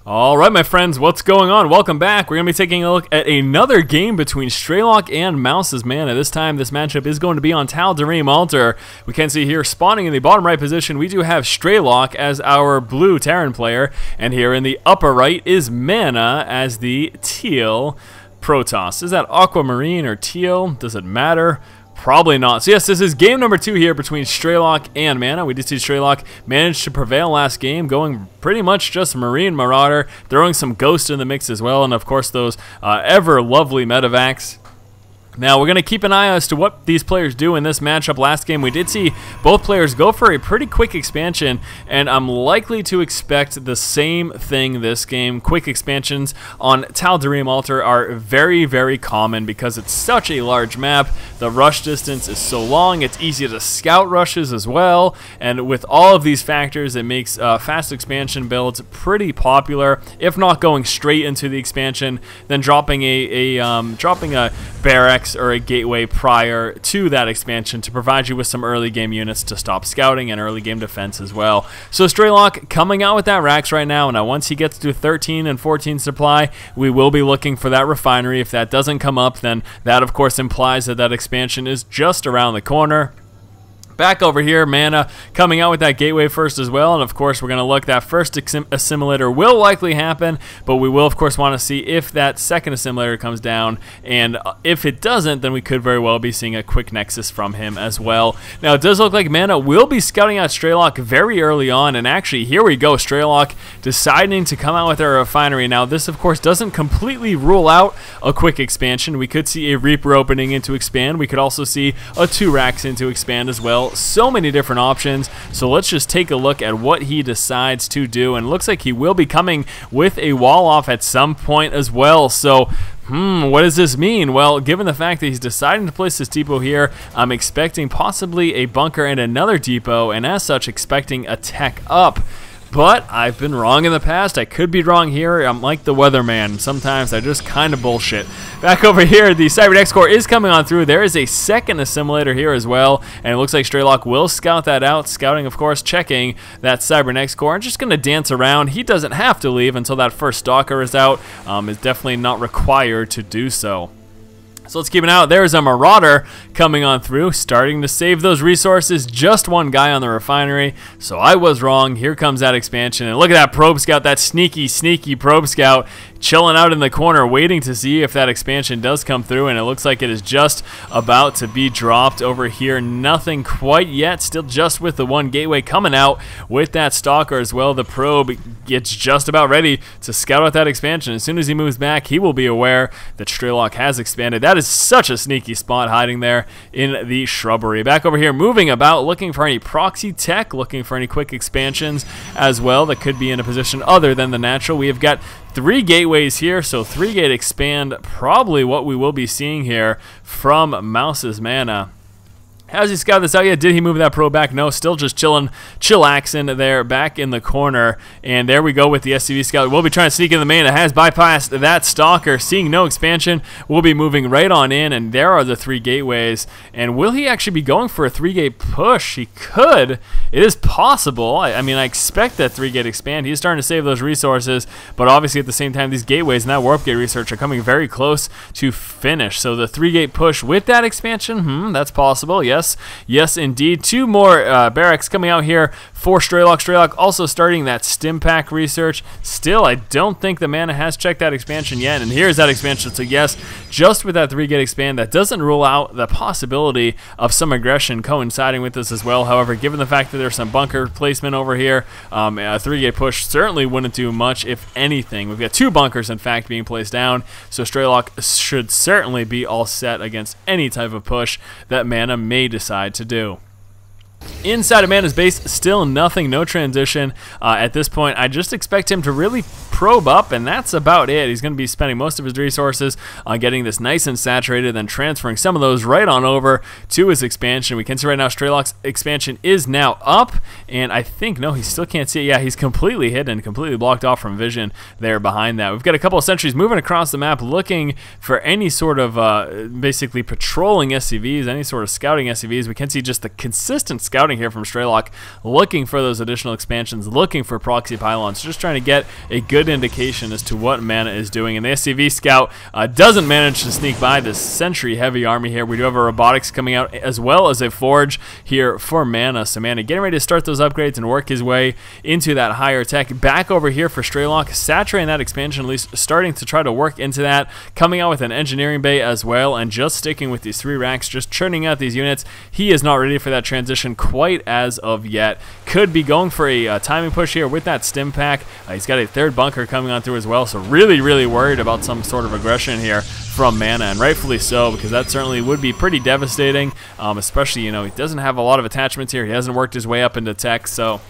Alright my friends, what's going on? Welcome back. We're going to be taking a look at another game between Strelok and MaNa. This time this matchup is going to be on Tal'Darim Altar. We can see here spawning in the bottom right position we do have Strelok as our blue Terran player, and here in the upper right is MaNa as the teal Protoss. Is that aquamarine or teal? Does it matter? Probably not. So yes, this is game number 2 here between Strelok and MaNa. We did see Strelok manage to prevail last game, going pretty much just Marine Marauder, throwing some Ghost in the mix as well, and of course those ever lovely medevacs. Now, we're going to keep an eye as to what these players do in this matchup. Last game, we did see both players go for a pretty quick expansion, and I'm likely to expect the same thing this game. Quick expansions on Tal'Darim Altar are very, very common because it's such a large map. The rush distance is so long, it's easy to scout rushes as well, and with all of these factors, it makes fast expansion builds pretty popular. If not going straight into the expansion, then dropping a barracks or a gateway prior to that expansion to provide you with some early game units to stop scouting and early game defense as well. So Strelok coming out with that racks right now, and now once he gets to 13 and 14 supply, we will be looking for that refinery. If that doesn't come up, then that of course implies that that expansion is just around the corner. Back over here, MaNa coming out with that gateway first as well, and of course we're going to look. That first assimilator will likely happen, but we will of course want to see if that second assimilator comes down, and if it doesn't, then we could very well be seeing a quick nexus from him as well. Now it does look like MaNa will be scouting out Strelok very early on, and actually here we go, Strelok deciding to come out with a refinery. Now this of course doesn't completely rule out a quick expansion. We could see a Reaper opening into expand. We could also see a 2 racks into expand as well. So many different options, so let's just take a look at what he decides to do, and it looks like he will be coming with a wall off at some point as well. So what does this mean? Well, given the fact that he's deciding to place this depot here, I'm expecting possibly a bunker and another depot, and as such expecting a tech up. But I've been wrong in the past. I could be wrong here. I'm like the weatherman. Sometimes I just kind of bullshit. Back over here, the Cybernex core is coming on through. There is a second assimilator here as well, and it looks like Strelok will scout that out. Scouting, of course, checking that Cybernex core. I'm just going to dance around. He doesn't have to leave until that first stalker is out. Is definitely not required to do so. So let's keep it out. There's a Marauder coming on through, starting to save those resources. Just one guy on the refinery, so I was wrong. Here comes that expansion, and look at that probe scout, that sneaky probe scout, chilling out in the corner, waiting to see if that expansion does come through, and it looks like it is just about to be dropped over here. Nothing quite yet, still just with the one gateway coming out with that stalker as well. The probe gets just about ready to scout out that expansion. As soon as he moves back, he will be aware that Strelok has expanded. That is such a sneaky spot hiding there in the shrubbery. Back over here, moving about, looking for any proxy tech, looking for any quick expansions as well that could be in a position other than the natural. We have got 3 gateways here, so 3-gate expand, probably what we will be seeing here from MaNa. Has he scouted this out yet? Did he move that probe back? No, still just chillaxing there back in the corner. And there we go with the SCV scout. We'll be trying to sneak in the main. It has bypassed that stalker. Seeing no expansion, we'll be moving right on in. And there are the 3 gateways. And will he actually be going for a 3-gate push? He could. It is possible. I mean, I expect that 3-gate expand. He's starting to save those resources. But obviously at the same time, these gateways and that warp gate research are coming very close to finish. So the 3-gate push with that expansion, that's possible. Yes, indeed. 2 more barracks coming out here for Strelok. Strelok also starting that stim pack research. Still, I don't think the MaNa has checked that expansion yet, and here's that expansion. So yes, just with that 3-gate expand, that doesn't rule out the possibility of some aggression coinciding with this as well. However, given the fact that there's some bunker placement over here, a 3-gate push certainly wouldn't do much, if anything. We've got 2 bunkers, in fact, being placed down, so Strelok should certainly be all set against any type of push that MaNa may decide to do. Inside of MaNa's base, still nothing, no transition. At this point, I just expect him to really probe up, and that's about it. He's going to be spending most of his resources on getting this nice and saturated, then transferring some of those right on over to his expansion. We can see right now Strelok's expansion is now up, and I think, no, he still can't see it. Yeah, he's completely hidden, completely blocked off from vision there behind that. We've got a couple of sentries moving across the map, looking for any sort of basically patrolling SCVs, any sort of scouting SCVs. We can see just the consistent scouting spawning here from Strelok, looking for those additional expansions, looking for proxy pylons, just trying to get a good indication as to what MaNa is doing. And the SCV scout doesn't manage to sneak by this sentry-heavy army here. We do have a robotics coming out as well as a forge here for MaNa. So MaNa getting ready to start those upgrades and work his way into that higher tech. Back over here for Strelok, saturating that expansion, at least starting to try to work into that, coming out with an engineering bay as well, and just sticking with these 3 racks, just churning out these units. He is not ready for that transition quite as of yet. Could be going for a timing push here with that stim pack. He's got a 3rd bunker coming on through as well, so really worried about some sort of aggression here from MaNa, and rightfully so, because that certainly would be pretty devastating, especially, you know, he doesn't have a lot of attachments here. He hasn't worked his way up into tech, so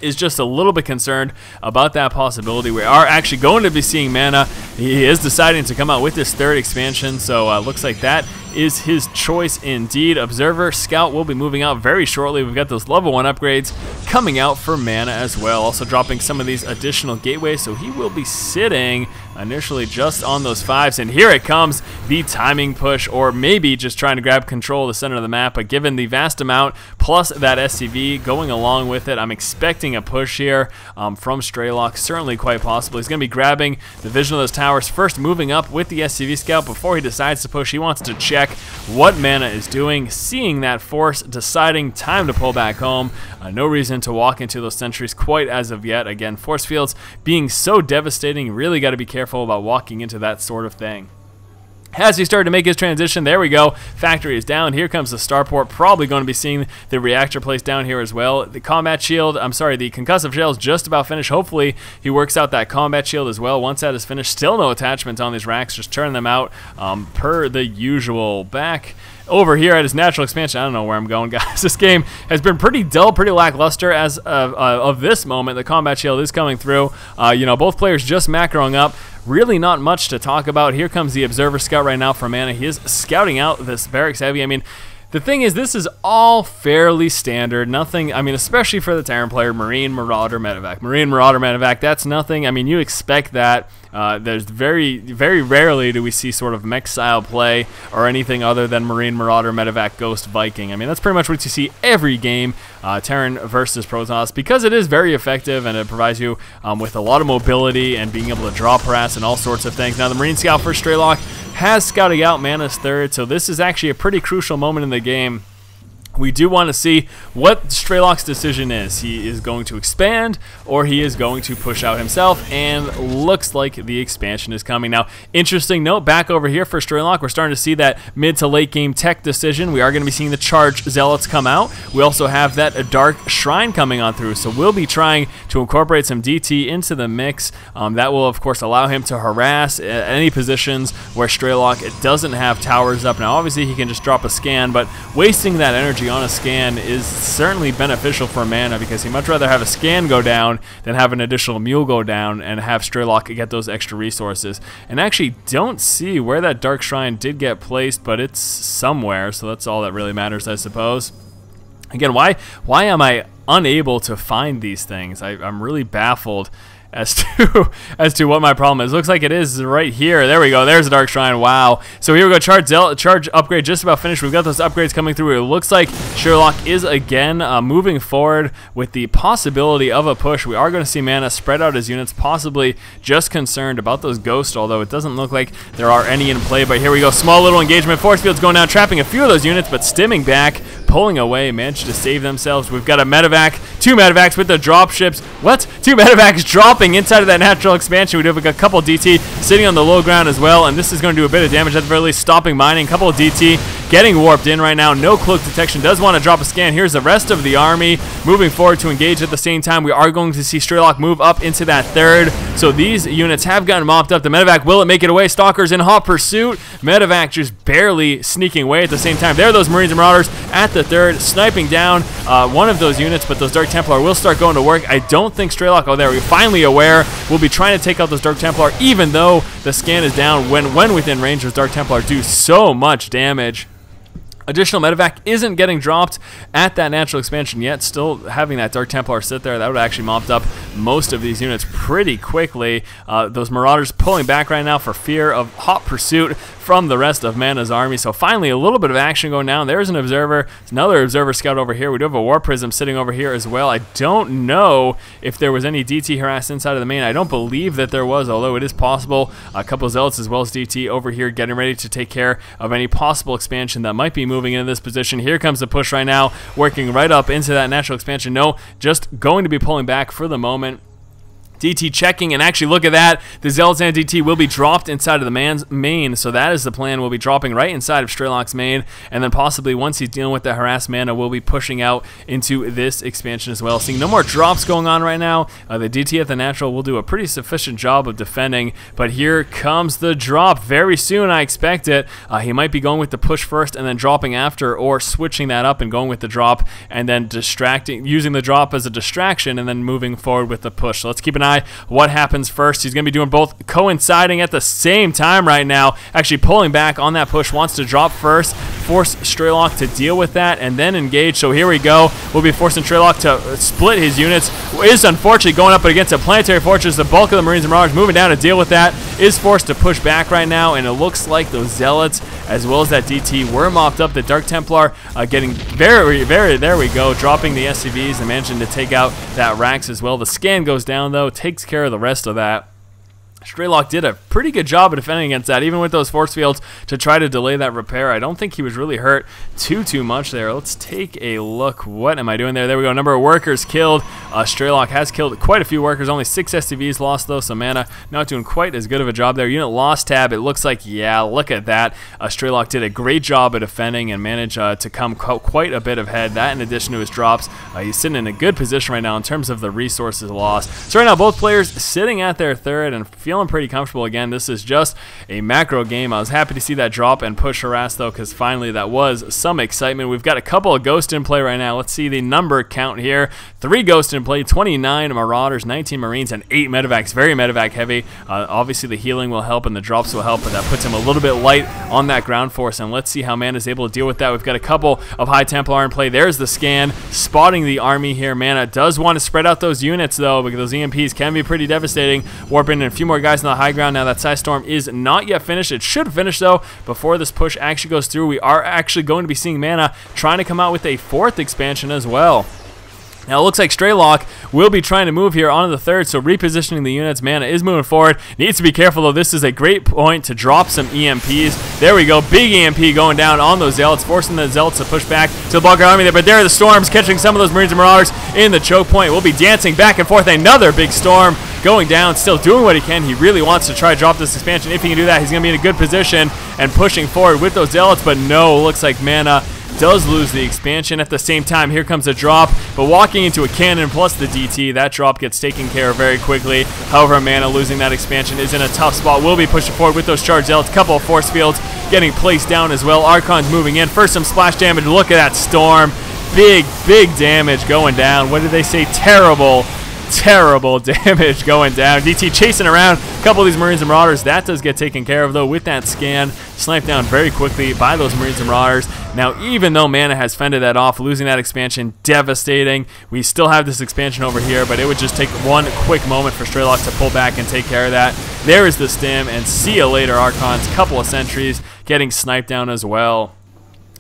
is just a little bit concerned about that possibility. We are actually going to be seeing MaNa. He is deciding to come out with this 3rd expansion, so looks like that is his choice indeed. Observer Scout will be moving out very shortly. We've got those level 1 upgrades coming out for MaNa as well, also dropping some of these additional gateways, so he will be sitting initially just on those 5s, and here it comes, the timing push, or maybe just trying to grab control of the center of the map. But given the vast amount plus that SCV going along with it, I'm expecting a push here from Strelok, certainly quite possible. He's going to be grabbing the vision of those towers first, moving up with the SCV scout before he decides to push. He wants to check what MaNa is doing, seeing that force, deciding time to pull back home. No reason to walk into those sentries quite as of yet. Again, force fields being so devastating, really got to be careful about walking into that sort of thing. As he started to make his transition, there we go. Factory is down. Here comes the starport. Probably going to be seeing the reactor placed down here as well. The combat shield, I'm sorry, the concussive shell is just about finished. Hopefully he works out that combat shield as well. Once that is finished, still no attachments on these racks. Just turn them out per the usual. Back over here at his natural expansion. I don't know where I'm going, guys. This game has been pretty dull, pretty lackluster as of this moment. The combat shield is coming through. You know, both players just macroing up. Really not much to talk about. Here comes the Observer Scout right now from MaNa. He is scouting out this barracks heavy. I mean, the thing is, this is all fairly standard. Nothing, I mean, especially for the Terran player, Marine, Marauder, Medevac. Marine, Marauder, Medevac, that's nothing. I mean, you expect that. There's very rarely do we see sort of mech style play or anything other than Marine, Marauder, Medevac, Ghost, Viking. I mean, that's pretty much what you see every game, Terran versus Protoss, because it is very effective and it provides you with a lot of mobility and being able to draw harass and all sorts of things. Now, the Marine Scout for Strelok has scouted out MaNa's 3rd, so this is actually a pretty crucial moment in the game. We do want to see what Strelok's decision is. He is going to expand or he is going to push out himself, and looks like the expansion is coming. Now, interesting note, back over here for Strelok, we're starting to see that mid to late game tech decision. We are going to be seeing the Charge Zealots come out. We also have that Dark Shrine coming on through, so we'll be trying to incorporate some DT into the mix. That will, of course, allow him to harass any positions where Strelok doesn't have towers up. Now, obviously, he can just drop a scan, but wasting that energy on a scan is certainly beneficial for MaNa, because he'd much rather have a scan go down than have an additional mule go down and have Strelok get those extra resources. And actually don't see where that Dark Shrine did get placed, but it's somewhere, so that's all that really matters, I suppose. Again, why am I unable to find these things? I'm really baffled as to what my problem is. Looks like it is right here. There we go. There's the Dark Shrine. Wow. So here we go. Charge upgrade just about finished. We've got those upgrades coming through. It looks like Strelok is again moving forward with the possibility of a push. We are going to see MaNa spread out his units, possibly just concerned about those ghosts, although it doesn't look like there are any in play. But here we go. Small little engagement. Force fields going down, trapping a few of those units, but stimming back, pulling away, managed to save themselves. We've got a Medevac, 2 Medevacs with the drop ships. What? 2 Medevacs dropping inside of that natural expansion. We do have a couple DT sitting on the low ground as well, and this is going to do a bit of damage at the very least, stopping mining. A couple of DT getting warped in right now. No cloak detection. Does want to drop a scan. Here's the rest of the army moving forward to engage at the same time. We are going to see Strelok move up into that 3rd. So these units have gotten mopped up. The Medevac, will it make it away? Stalkers in hot pursuit. Medevac just barely sneaking away at the same time. There are those Marines and Marauders at the 3rd, sniping down one of those units, but those Dark Templar will start going to work. I don't think Strelok, oh, there, we're finally aware. We'll be trying to take out those Dark Templar, even though the scan is down. When within range, those Dark Templar do so much damage. Additional Medevac isn't getting dropped at that natural expansion yet. Still having that Dark Templar sit there, that would actually mopped up most of these units pretty quickly. Those Marauders pulling back right now for fear of hot pursuit from the rest of MaNa's army. So finally, a little bit of action going down. There's an observer. There's another observer scout over here. We do have a war prism sitting over here as well. I don't know if there was any DT harass inside of the main. I don't believe that there was, although it is possible. A couple of zealots as well as DT over here getting ready to take care of any possible expansion that might be moving into this position. Here comes the push right now, working right up into that natural expansion. No, just going to be pulling back for the moment. DT checking, and actually look at that. The Zealots and DT will be dropped inside of the man's main, so that is the plan. We'll be dropping right inside of Strelok's main, and then possibly once he's dealing with the harassed MaNa, we'll be pushing out into this expansion as well. Seeing no more drops going on right now. The DT at the natural will do a pretty sufficient job of defending, but here comes the drop very soon. I expect it. He might be going with the push first and then dropping after, or switching that up and going with the drop and then using the drop as a distraction and then moving forward with the push. So let's keep an eye what happens first. He's going to be doing both coinciding at the same time right now. Actually pulling back on that push, wants to drop first, force Strelok to deal with that, and then engage. So here we go. We'll be forcing Strelok to split his units. Is unfortunately going up against a planetary fortress. The bulk of the Marines and Marauders moving down to deal with that. Is forced to push back right now, and it looks like those Zealots as well as that DT were mopped up. The Dark Templar getting there we go, dropping the SCVs and managing to take out that Rax as well. The scan goes down though, takes care of the rest of that. Strelok did a pretty good job of defending against that, even with those force fields to try to delay that repair. I don't think he was really hurt too much there. Let's take a look. What am I doing there? There we go. Number of workers killed. Strelok has killed quite a few workers. Only 6 SCVs lost though, so MaNa not doing quite as good of a job there. Unit loss tab, it looks like, yeah, look at that. Strelok did a great job of defending and managed to come quite a bit ahead. That in addition to his drops, he's sitting in a good position right now in terms of the resources lost. So right now both players sitting at their third and feeling pretty comfortable. Again, this is just a macro game. I was happy to see that drop and push harass though, because finally that was some excitement. We've got a couple of ghosts in play right now. Let's see the number count here. 3 ghosts in play, 29 Marauders, 19 Marines, and 8 medevacs. Very medevac heavy. Obviously the healing will help and the drops will help, but that puts him a little bit light on that ground force, and let's see how MaNa is able to deal with that. We've got a couple of High Templar in play. There's the scan, spotting the army here. MaNa does want to spread out those units though, because those EMPs can be pretty devastating. Warping in a few more guys on the high ground. Now that Psy Storm is not yet finished. It should finish though before this push actually goes through. We are actually going to be seeing MaNa trying to come out with a 4th expansion as well. Now it looks like Strelok will be trying to move here onto the 3rd, so repositioning the units. MaNa is moving forward. Needs to be careful though. This is a great point to drop some EMPs. There we go. Big EMP going down on those Zealots, forcing the Zealots to push back to the bulk of the army there. But there are the storms catching some of those Marines and Marauders in the choke point. We'll be dancing back and forth. Another big storm going down, still doing what he can. He really wants to try to drop this expansion. If he can do that, he's going to be in a good position and pushing forward with those Zealots. But no, looks like MaNa does lose the expansion. At the same time, here comes a drop, but walking into a cannon plus the DT, that drop gets taken care of very quickly. However, MaNa losing that expansion is in a tough spot. Will be pushing forward with those charged Zealots. Couple of force fields getting placed down as well. Archon's moving in. First some splash damage. Look at that storm. Big damage going down. What did they say? Terrible damage going down. DT chasing around a couple of these Marines and Marauders. That does get taken care of though with that scan. Sniped down very quickly by those Marines and Marauders. Now even though MaNa has fended that off, losing that expansion, devastating. We still have this expansion over here, but it would just take one quick moment for Strelok to pull back and take care of that. There is the stim, and see you later Archons. Couple of sentries getting sniped down as well.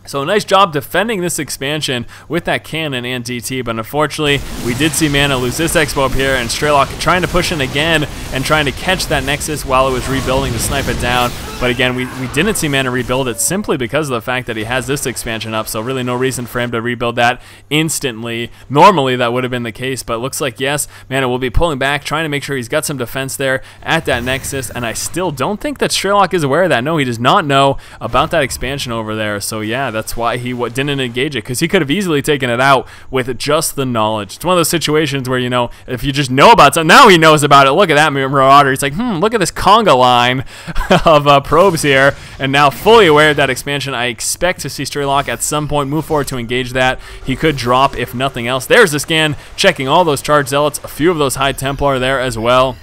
So nice job defending this expansion with that cannon and DT, but unfortunately we did see MaNa lose this expo up here, and Strelok trying to push in again and trying to catch that Nexus while it was rebuilding to snipe it down. But again, we didn't see MaNa rebuild it simply because of the fact that he has this expansion up, so really no reason for him to rebuild that instantly. Normally that would have been the case, but looks like yes, MaNa will be pulling back, trying to make sure he's got some defense there at that Nexus, and I still don't think that Strelok is aware of that. No, he does not know about that expansion over there, so yeah, that's why he didn't engage it, because he could have easily taken it out with just the knowledge. It's one of those situations where, you know, if you just know about something, now he knows about it. Look at that Marauder. He's like, look at this conga line of probes here, and now fully aware of that expansion. I expect to see Strelok at some point move forward to engage that. He could drop if nothing else. There's the scan, checking all those charged Zealots, a few of those High Templar there as well.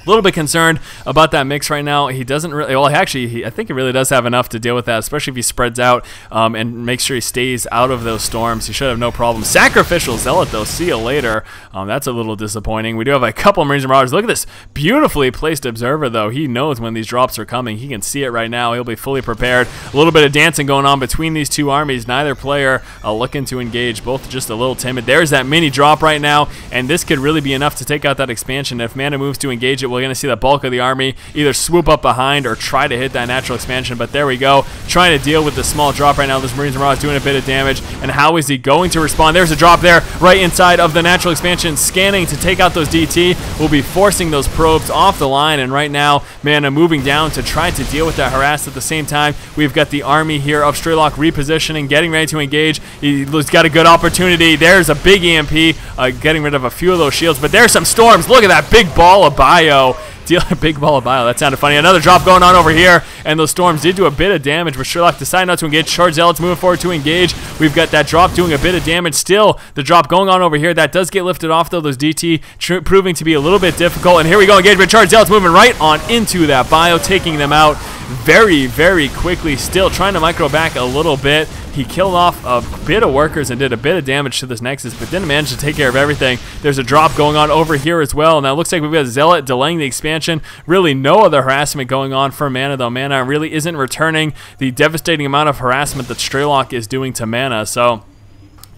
A little bit concerned about that mix right now. He doesn't really, well, actually, I think he really does have enough to deal with that, especially if he spreads out and makes sure he stays out of those storms. He should have no problem. Sacrificial Zealot, though, see you later. That's a little disappointing. We do have a couple Marines and Marauders. Look at this beautifully placed Observer, though. He knows when these drops are coming. He can see it right now. He'll be fully prepared. A little bit of dancing going on between these two armies. Neither player looking to engage, both just a little timid. There's that mini drop right now, and this could really be enough to take out that expansion. If MaNa moves to engage it, we're going to see the bulk of the army either swoop up behind or try to hit that natural expansion. But there we go, trying to deal with the small drop right now. This Marines and Marauders doing a bit of damage. And how is he going to respond? There's a drop there right inside of the natural expansion, scanning to take out those DT. We'll be forcing those probes off the line, and right now MaNa moving down to try to deal with that harass. At the same time, we've got the army here of Strelok repositioning, getting ready to engage. He's got a good opportunity. There's a big EMP, getting rid of a few of those shields, but there's some storms. Look at that big ball of bio. Deal a big ball of bio. That sounded funny. Another drop going on over here, and those storms did do a bit of damage, but Strelok decided not to engage. Charge Zealots moving forward to engage. We've got that drop doing a bit of damage. Still, the drop going on over here. That does get lifted off, though. Those DT proving to be a little bit difficult, and here we go. Engagement. Charge Zealots moving right on into that bio, taking them out very, very quickly. Still trying to micro back a little bit. He killed off a bit of workers and did a bit of damage to this Nexus, but didn't manage to take care of everything. There's a drop going on over here as well. Now it looks like we've got Zealot delaying the expansion. Really no other harassment going on for MaNa, though. MaNa really isn't returning the devastating amount of harassment that Strelok is doing to MaNa. So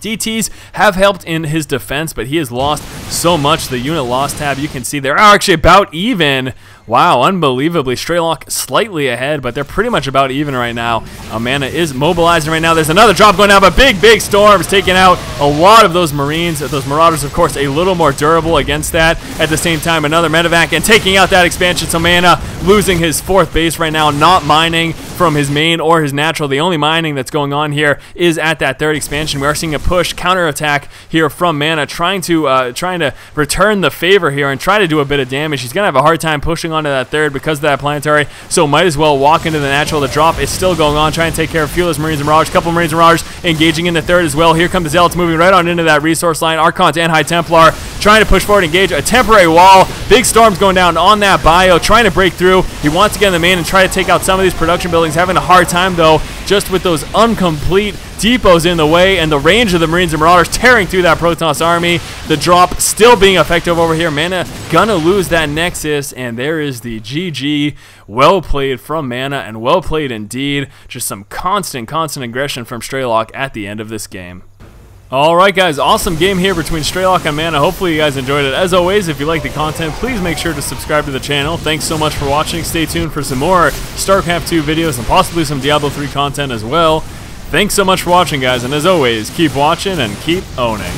DTs have helped in his defense, but he has lost so much. The unit loss tab, you can see they're actually about even. Wow, unbelievably. Strelok slightly ahead, but they're pretty much about even right now. MaNa is mobilizing right now. There's another drop going down, but big storms taking out a lot of those Marines. Those Marauders, of course, a little more durable against that. At the same time, another medevac and taking out that expansion. So MaNa losing his 4th base right now, not mining from his main or his natural. The only mining that's going on here is at that 3rd expansion. We are seeing a push counterattack here from MaNa, trying to return the favor here and try to do a bit of damage. He's gonna have a hard time pushing onto that 3rd because of that planetary, so might as well walk into the natural. The drop is still going on, trying to take care of a few of those Marines and Marauders. Couple Marines and Marauders engaging in the 3rd as well. Here come the Zealots moving right on into that resource line. Archons and High Templar trying to push forward, engage a temporary wall. Big storms going down on that bio, trying to break through. He wants to get in the main and try to take out some of these production buildings. Having a hard time, though, just with those incomplete depots in the way and the range of the Marines and Marauders tearing through that Protoss army. The drop still being effective over here. MaNa gonna lose that Nexus, and there is the GG. Well played from MaNa, and well played indeed. Just some constant aggression from Strelok at the end of this game. Alright guys, awesome game here between Strelok and MaNa. Hopefully you guys enjoyed it. As always, if you like the content, please make sure to subscribe to the channel. Thanks so much for watching. Stay tuned for some more StarCraft 2 videos and possibly some Diablo 3 content as well. Thanks so much for watching, guys, and as always, keep watching and keep owning.